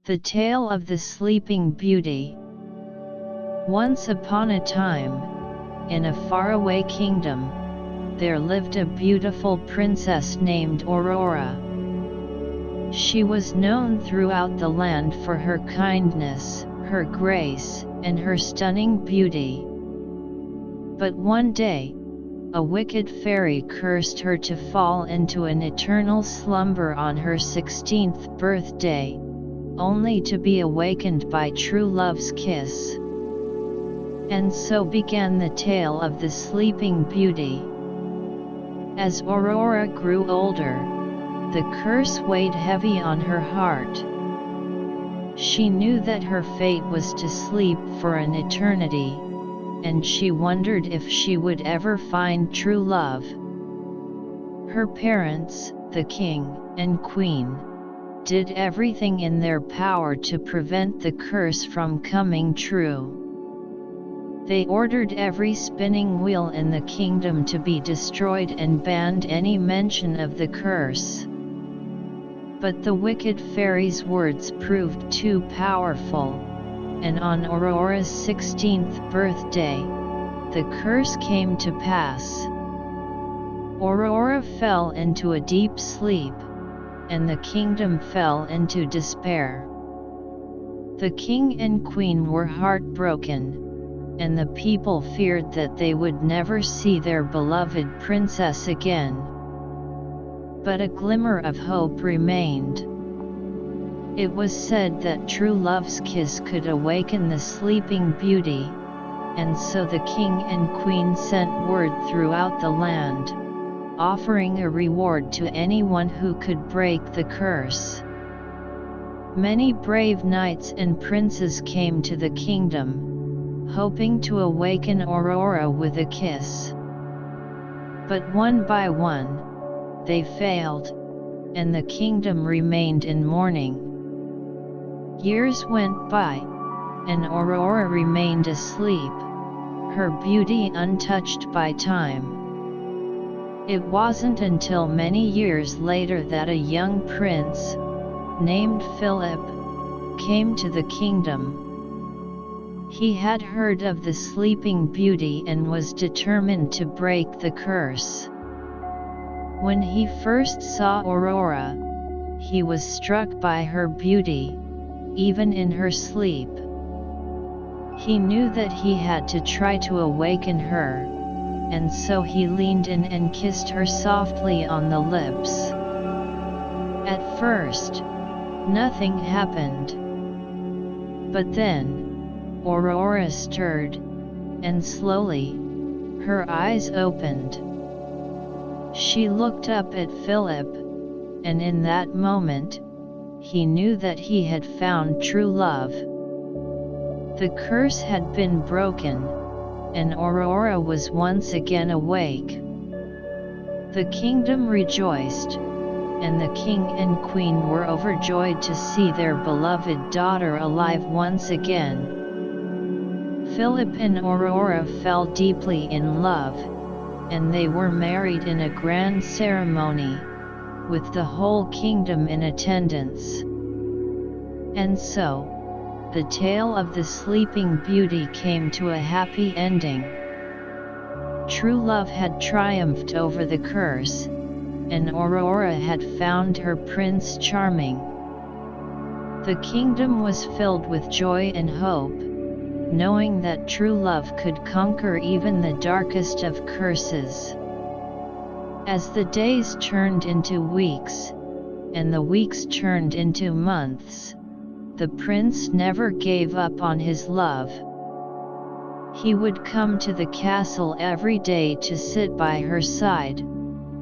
The Tale of the Sleeping Beauty. Once upon a time, in a faraway kingdom, there lived a beautiful princess named Aurora. She was known throughout the land for her kindness, her grace, and her stunning beauty. But one day, a wicked fairy cursed her to fall into an eternal slumber on her 16th birthday, only to be awakened by true love's kiss. And so began the tale of the Sleeping Beauty. As Aurora grew older, the curse weighed heavy on her heart. She knew that her fate was to sleep for an eternity, and she wondered if she would ever find true love. Her parents, the king and queen, did everything in their power to prevent the curse from coming true. They ordered every spinning wheel in the kingdom to be destroyed and banned any mention of the curse. But the wicked fairy's words proved too powerful, and on Aurora's 16th birthday, the curse came to pass. Aurora fell into a deep sleep, and the kingdom fell into despair. The king and queen were heartbroken, and the people feared that they would never see their beloved princess again. But a glimmer of hope remained. It was said that true love's kiss could awaken the Sleeping Beauty, and so the king and queen sent word throughout the land, offering a reward to anyone who could break the curse. Many brave knights and princes came to the kingdom, hoping to awaken Aurora with a kiss. But one by one, they failed, and the kingdom remained in mourning. Years went by, and Aurora remained asleep, her beauty untouched by time. It wasn't until many years later that a young prince, named Philip, came to the kingdom. He had heard of the Sleeping Beauty and was determined to break the curse. When he first saw Aurora, he was struck by her beauty, even in her sleep. He knew that he had to try to awaken her, and so he leaned in and kissed her softly on the lips. At first, nothing happened. But then, Aurora stirred, and slowly, her eyes opened. She looked up at Philip, and in that moment, he knew that he had found true love. The curse had been broken, and Aurora was once again awake. The kingdom rejoiced, and the king and queen were overjoyed to see their beloved daughter alive once again. Philip and Aurora fell deeply in love, and they were married in a grand ceremony, with the whole kingdom in attendance. And so, the tale of the Sleeping Beauty came to a happy ending. True love had triumphed over the curse, and Aurora had found her Prince Charming. The kingdom was filled with joy and hope, knowing that true love could conquer even the darkest of curses. As the days turned into weeks, and the weeks turned into months, the prince never gave up on his love. He would come to the castle every day to sit by her side,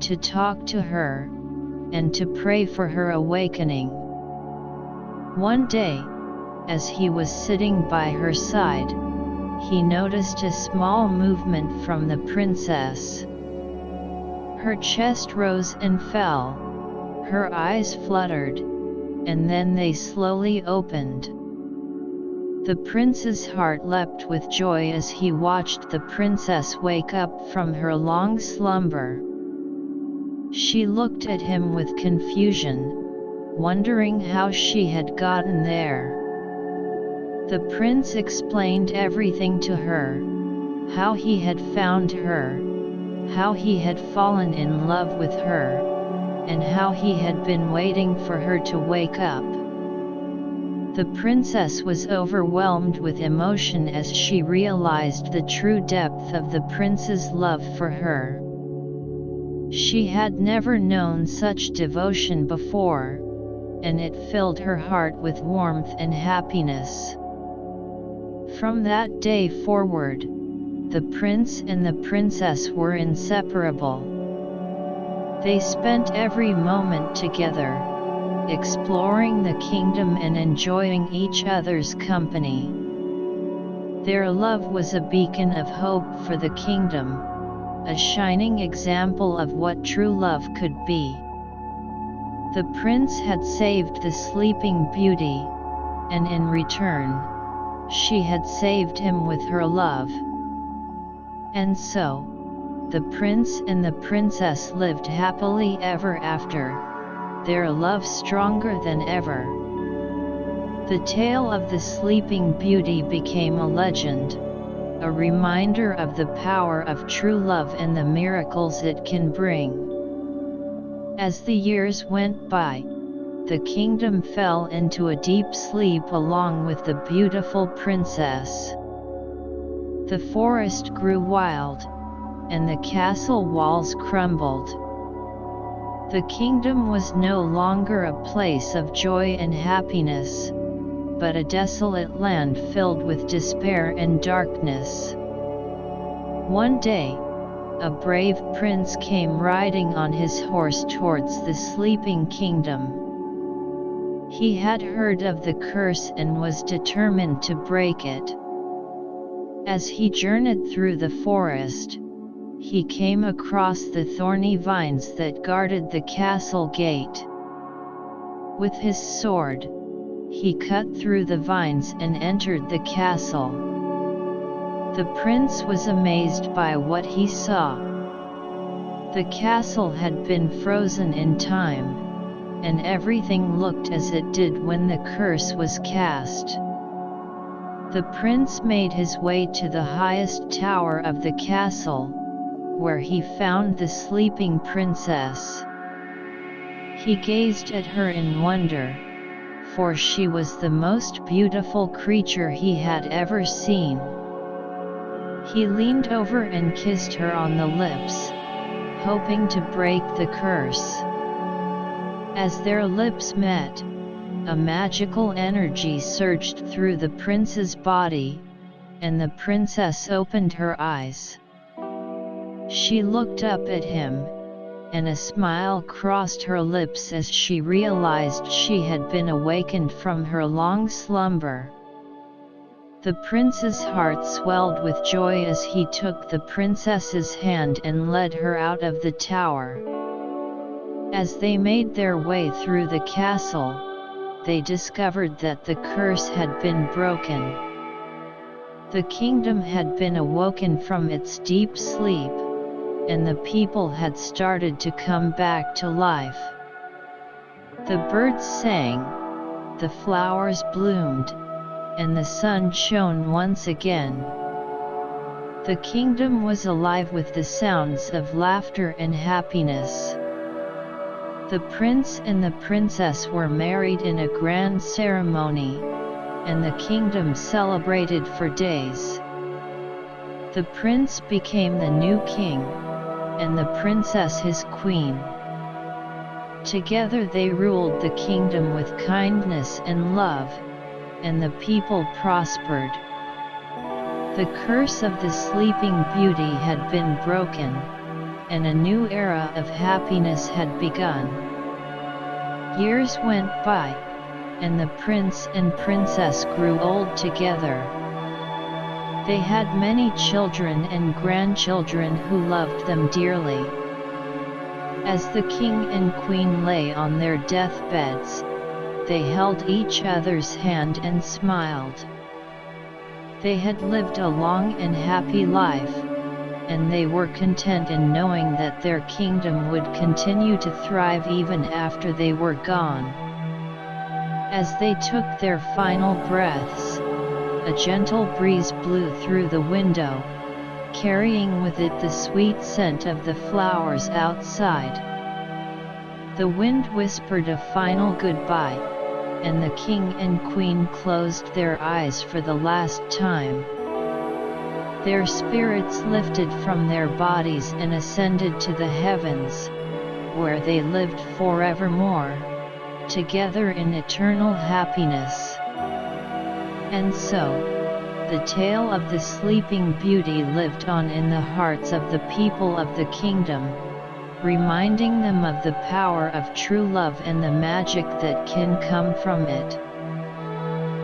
to talk to her, and to pray for her awakening. One day, as he was sitting by her side, he noticed a small movement from the princess. Her chest rose and fell, her eyes fluttered, and then they slowly opened. The prince's heart leapt with joy as he watched the princess wake up from her long slumber. She looked at him with confusion, wondering how she had gotten there. The prince explained everything to her, how he had found her, how he had fallen in love with her, and how he had been waiting for her to wake up. The princess was overwhelmed with emotion as she realized the true depth of the prince's love for her. She had never known such devotion before, and it filled her heart with warmth and happiness. From that day forward, the prince and the princess were inseparable. They spent every moment together, exploring the kingdom and enjoying each other's company. Their love was a beacon of hope for the kingdom, a shining example of what true love could be. The prince had saved the sleeping beauty, and in return, she had saved him with her love. And so, the prince and the princess lived happily ever after, their love stronger than ever. The tale of the Sleeping Beauty became a legend, a reminder of the power of true love and the miracles it can bring. As the years went by, the kingdom fell into a deep sleep along with the beautiful princess. The forest grew wild, and the castle walls crumbled. The kingdom was no longer a place of joy and happiness, but a desolate land filled with despair and darkness. One day, a brave prince came riding on his horse towards the sleeping kingdom. He had heard of the curse and was determined to break it. As he journeyed through the forest, he came across the thorny vines that guarded the castle gate. With his sword, he cut through the vines and entered the castle. The prince was amazed by what he saw. The castle had been frozen in time, and everything looked as it did when the curse was cast. The prince made his way to the highest tower of the castle, where he found the sleeping princess. He gazed at her in wonder, for she was the most beautiful creature he had ever seen. He leaned over and kissed her on the lips, hoping to break the curse. As their lips met, a magical energy surged through the prince's body, and the princess opened her eyes. She looked up at him, and a smile crossed her lips as she realized she had been awakened from her long slumber. The prince's heart swelled with joy as he took the princess's hand and led her out of the tower. As they made their way through the castle, they discovered that the curse had been broken. The kingdom had been awoken from its deep sleep, and the people had started to come back to life. The birds sang, the flowers bloomed, and the sun shone once again. The kingdom was alive with the sounds of laughter and happiness. The prince and the princess were married in a grand ceremony, and the kingdom celebrated for days. The prince became the new king, and the princess his queen. Together they ruled the kingdom with kindness and love, and the people prospered. The curse of the Sleeping Beauty had been broken, and a new era of happiness had begun. Years went by, and the prince and princess grew old together. They had many children and grandchildren who loved them dearly. As the king and queen lay on their deathbeds, they held each other's hand and smiled. They had lived a long and happy life, and they were content in knowing that their kingdom would continue to thrive even after they were gone. As they took their final breaths, a gentle breeze blew through the window, carrying with it the sweet scent of the flowers outside. The wind whispered a final goodbye, and the king and queen closed their eyes for the last time. Their spirits lifted from their bodies and ascended to the heavens, where they lived forevermore, together in eternal happiness. And so, the tale of the Sleeping Beauty lived on in the hearts of the people of the kingdom, reminding them of the power of true love and the magic that can come from it.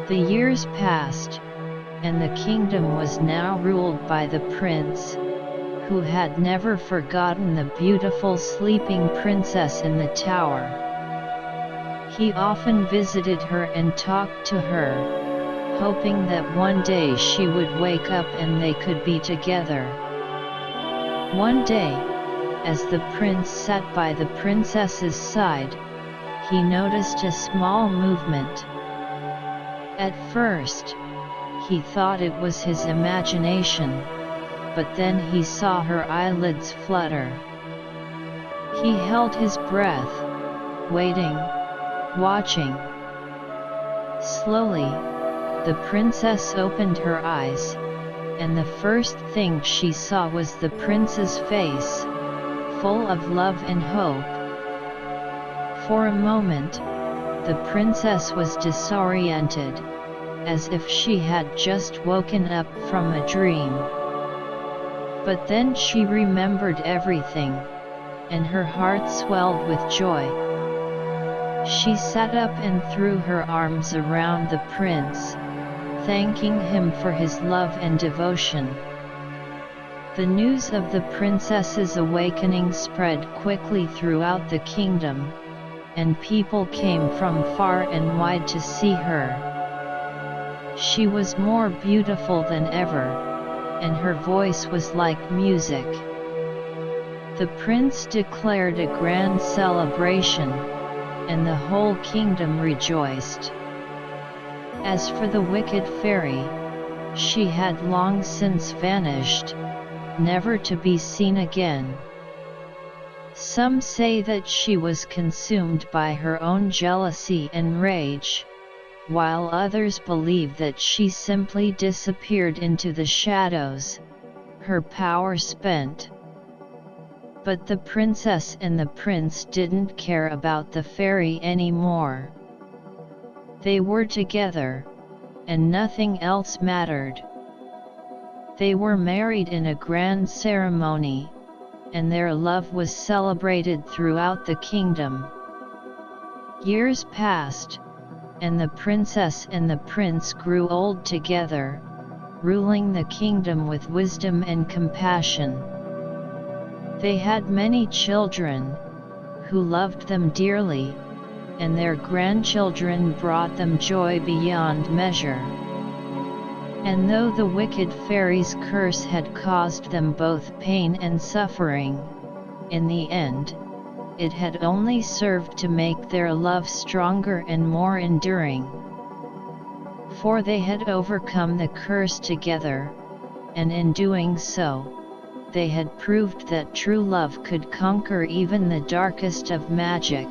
The years passed, and the kingdom was now ruled by the prince, who had never forgotten the beautiful sleeping princess in the tower. He often visited her and talked to her, hoping that one day she would wake up and they could be together. One day, as the prince sat by the princess's side, he noticed a small movement. At first, he thought it was his imagination, but then he saw her eyelids flutter. He held his breath, waiting, watching. Slowly, the princess opened her eyes, and the first thing she saw was the prince's face, full of love and hope. For a moment, the princess was disoriented, as if she had just woken up from a dream. But then she remembered everything, and her heart swelled with joy. She sat up and threw her arms around the prince, thanking him for his love and devotion. The news of the princess's awakening spread quickly throughout the kingdom, and people came from far and wide to see her. She was more beautiful than ever, and her voice was like music. The prince declared a grand celebration, and the whole kingdom rejoiced. As for the wicked fairy, she had long since vanished, never to be seen again. Some say that she was consumed by her own jealousy and rage, while others believe that she simply disappeared into the shadows, her power spent. But the princess and the prince didn't care about the fairy anymore. They were together, and nothing else mattered. They were married in a grand ceremony, and their love was celebrated throughout the kingdom. Years passed, and the princess and the prince grew old together, ruling the kingdom with wisdom and compassion. They had many children, who loved them dearly, and their grandchildren brought them joy beyond measure. And though the wicked fairy's curse had caused them both pain and suffering, in the end, it had only served to make their love stronger and more enduring. For they had overcome the curse together, and in doing so, they had proved that true love could conquer even the darkest of magic.